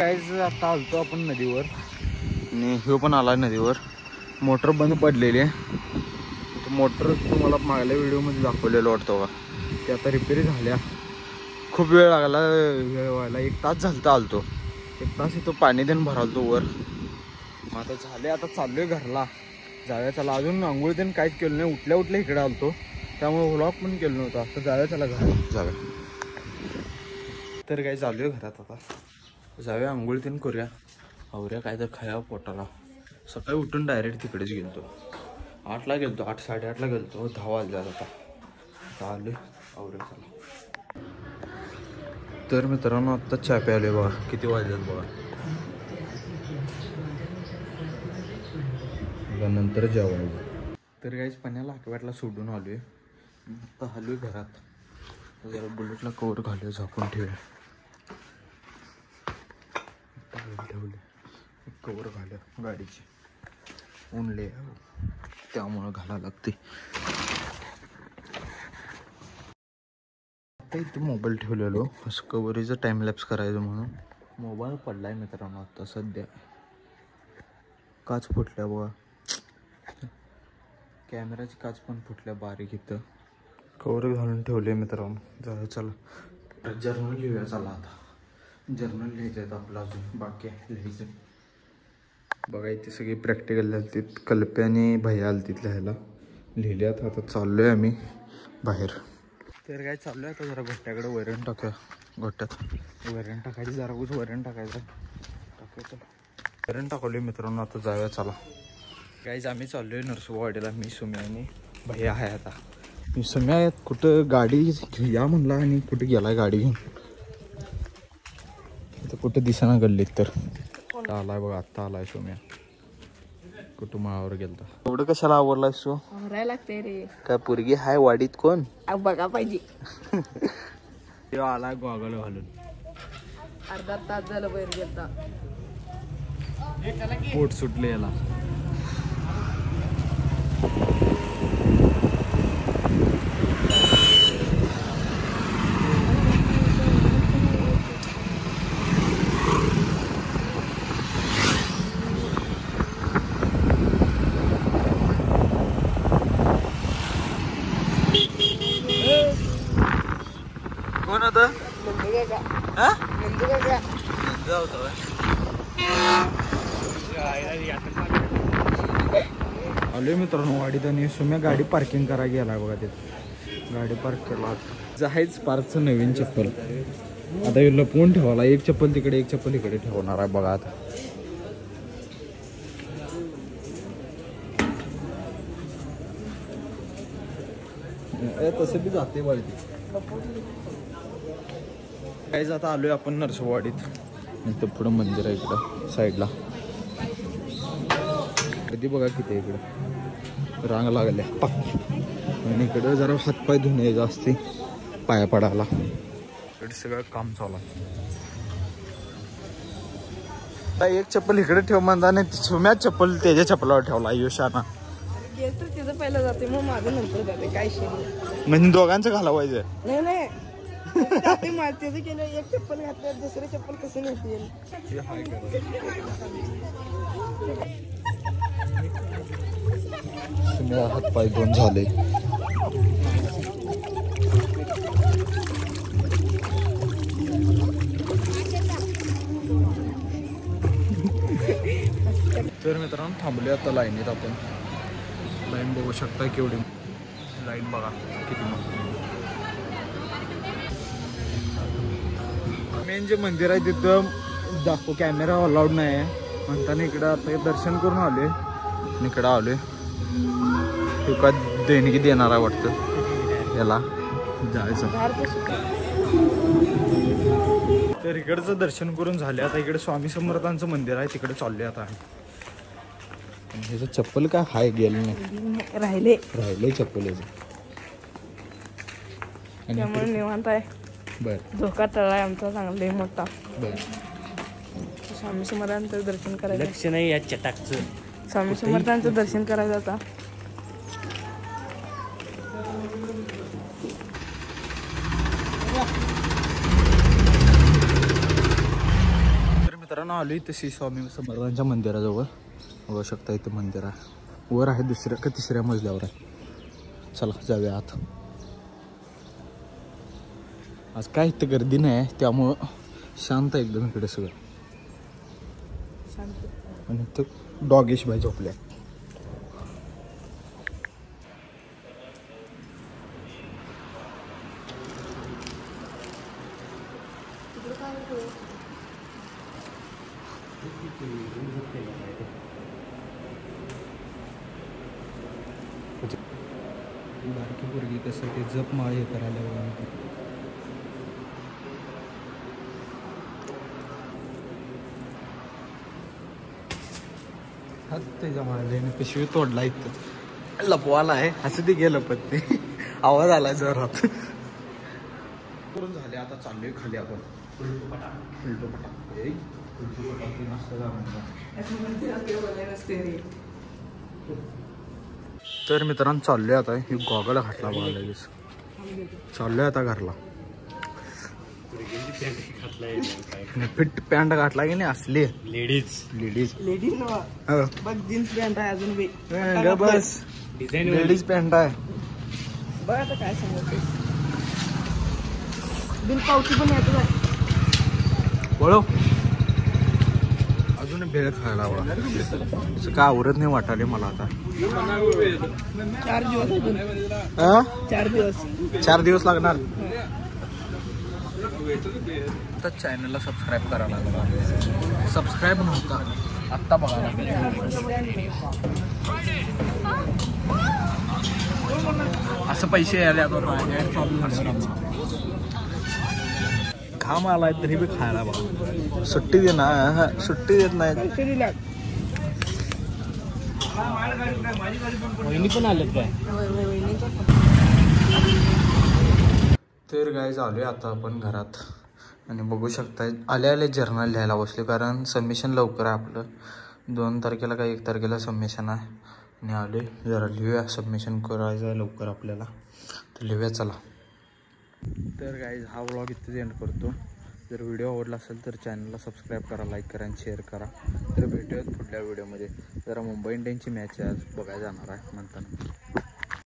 Guys आता आलतो आपण नदीवर आणि ह्यो पण आला नदीवर. मोटर बंद पडलेली आहे. मोटर तुम्हाला मागल्या व्हिडिओमध्ये दाखवलेलं वाटतं बघा. ते आता रिपेअर झाल्या. खूप वेळ लागला व्हायला. 1 तास झालता आलतो. 1 तास इथं पाणी देऊन भरालतो वर. मग आता झाले. आता चाललोय घरला. जाऊया चला. अजून आंघोळ देऊन काहीच केलं नाही. उठल्या इकडे आलतो त्यामुळे व्लॉग पण केलं नव्हतं. आता जाऊया चला घरात जाऊया. तर काही चालू आहे घरात. आता जाऊया आंघोळ तीन करूया. आवऱ्या काय तर खाया पोटाला. सकाळी उठून डायरेक्ट तिकडेच गेलतो. 8ला गेलतो. 8 साडेआठला गेलतो. 10 वाजल्यात आता आले आवऱ्या चला. तर मित्रांनो आत्ता चहा प्यायले बघा. किती वाजल्यात बघा. नंतर जेवायचं. तर काहीच पाण्याला हाकवाटला सोडून आलोय. आता आलोय घरात. जरा बुलेटला कवर घालूया. झाकून ठेवूया. ठेवले कवर घाल्या गाडीची. ऊनले त्यामुळं घालायला लागते. आता इथे मोबाईल ठेवलेलो. फर्स्ट कवरीचं टाइमलॅप्स करायचं म्हणून. मोबाईल पडलाय मित्रांनो आता सध्या. काच फुटल्या बघा. कॅमेराची काच पण फुटल्या बारीक. इथं कवर घालून ठेवले मित्रांनो. जाऊ चला जर्नल लिहूया चला. आता जर्नल लिहायचं आहे आपलं. अजून बाकी आहे लिहायचं. बघा इथे सगळी प्रॅक्टिकल झाली. कल्पे आणि भैया आली तिथं लिहायला. लिहिल्यात. आता चाललोय आम्ही बाहेर. तर काय चाललोय आता जरा गोट्याकडे वैरण टाकूया. गोट्यात वैरण टाकायची. जरा वैरण टाकायचं. टाकायचं वैरण टाकवले मित्रांनो. आता जाऊया चला. काहीच आम्ही चाललोय नरसोबावाडीला. मी सुम्या आणि भैया आहे. आता मी सुम्या कुठं गाडी या म्हणला आणि कुठे गेलाय गाडी घेऊन. कुठं दिसेना गल्लीत. तर आलाय बघा. आत्ता आलाय सोम्या. कुटुंबावर गेलता. एवढं कशाला आवरलायस तू? आवरायला लागते रे. काय पोरगी हाय वाडीत कोण बघा पाहिजे. तेव्हा आलाय गॉगल घालून. अर्धा तास झालं बाहेर गेलता. पोट सुटले याला. कोण होतं? आलोय मित्रांनो वाडीत. आणि सुम्या गाडी पार्किंग करायला गेलाय बघा. तिथे गाडी पार्क केला. जायच पार्कचं नवीन चप्पल आता लपवून ठेवायला. एक चप्पल तिकडे एक चप्पल इकडे ठेवणार आहे बघा. आता तसं बी जाते वाडीत. काहीच आता आलोय आपण नरसोबावाडीत. इथं पुढं मंदिर आहे इकडं साईडला. कधी बघा किती इकडं रांग लागल्या. आणि इकडं जरा हातपाय धुवून यायचं असते पाया पडायला. इकडे सगळं काम चालू आहे. एक चप्पल इकडे ठेव म्हणता नाही. सुम्याच चप्पल त्याच्या चप्पलावर ठेवला. आयुष्याना तिथं पहिलं जाते मग माझं नंतर जाते. काय म्हणजे दोघांचं घालावायचं. नाही नाही त्याचं केलं. एक चप्पल घातलं दुसरे चप्पल कसं नेतील. हात पाय दोन झाले. तर मित्रांनो थांबले आता लाईनीत आपण. लाईन बघू शकता केवढी. लाईन बघा किती मोठी. मेन जे मंदिर आहे तिथं कॅमेरा अलाउड नाही आहे म्हणताना इकडं आता दर्शन करून आलोय. इकडं आलोय. तुका देणगी देणार आहे वाटतं याला. जायचं तर इकडचं दर्शन करून झाले. आता इकडे स्वामी समर्थांचं मंदिर आहे. तिकडे चालले आता. ह्याचं चप्पल काय हाय गेलं नाही. राहिले चप्पल याचं. त्यामुळे निवांत आहे. बर धोका टळाय आमचा चांगला मोठा. बर स्वामी समर्थांचं दर्शन करायचं. लक्ष नाही या चटाकचं. स्वामी समर्थांचं दर्शन करायचं आता. मित्रांनो आलो इथं श्री स्वामी समर्थांच्या मंदिराजवळ. बघू शकता इथं मंदिर आहे. वर आहे, दुसऱ्या का तिसऱ्या मजल्यावर आहे. चला जाऊया आत. आज काय इथं गर्दी नाही आहे, त्यामुळं शांत आहे एकदम इकडे सगळं. आणि इथं डॉगेश भाई झोपले. बारकी पोरगी कसं ते जप माळ हे करायला हात ते जमायला पिशवी तोडला इथं लपवाला आहे. असं ते गेलं पण ते आवाज आला जोरात. करून झाले आता चाललोय खाली आपण. तर मित्रांनो चाललोय आता. ही गॉगल घातला बघा लगेच. चाललोय आता घरला. फिट पॅन्ट घातला की नाही असली लेडीज बघ जीन्स पॅन्ट आहे अजून बस लेडीज पॅन्ट आहे. बघ आता काय सांगते बिल पावती पण येतो बोलो. अजून भेळ खायला बघा. असं काय आवडत नाही वाटाले मला आता. 4 दिवस लागणार. तर चॅनलला सबस्क्राईब करायला लागला. सबस्क्राईब नव्हता आत्ता बघायला. असं पैसे आले आता. घाम आलाय तरी बी खायला बघा. सुट्टी दे ना. सुट्टी देत नाही. वहिनी पण आलेत काय. तर काय झालोय आता आपण घरात. आणि बघू शकता आले जर्नल लिहायला बसले. कारण सबमिशन लवकर आहे आपलं. 2 तारखेला काय 1 तारखेला सबमिशन आहे. आणि आले जरा लिहूया. सबमिशन करायचं आहे लवकर आपल्याला. तर लिहूया चला. तर गाईज हा व्लॉग इथेच एंड करतो. जर व्हिडिओ आवडला असेल तर चॅनलला सबस्क्राईब करा, लाईक करा आणि शेअर करा. तर भेटूयात पुढल्या व्हिडिओमध्ये. जरा मुंबई इंडियन्सची मॅच आज बघायला जाणार आहे म्हणताना.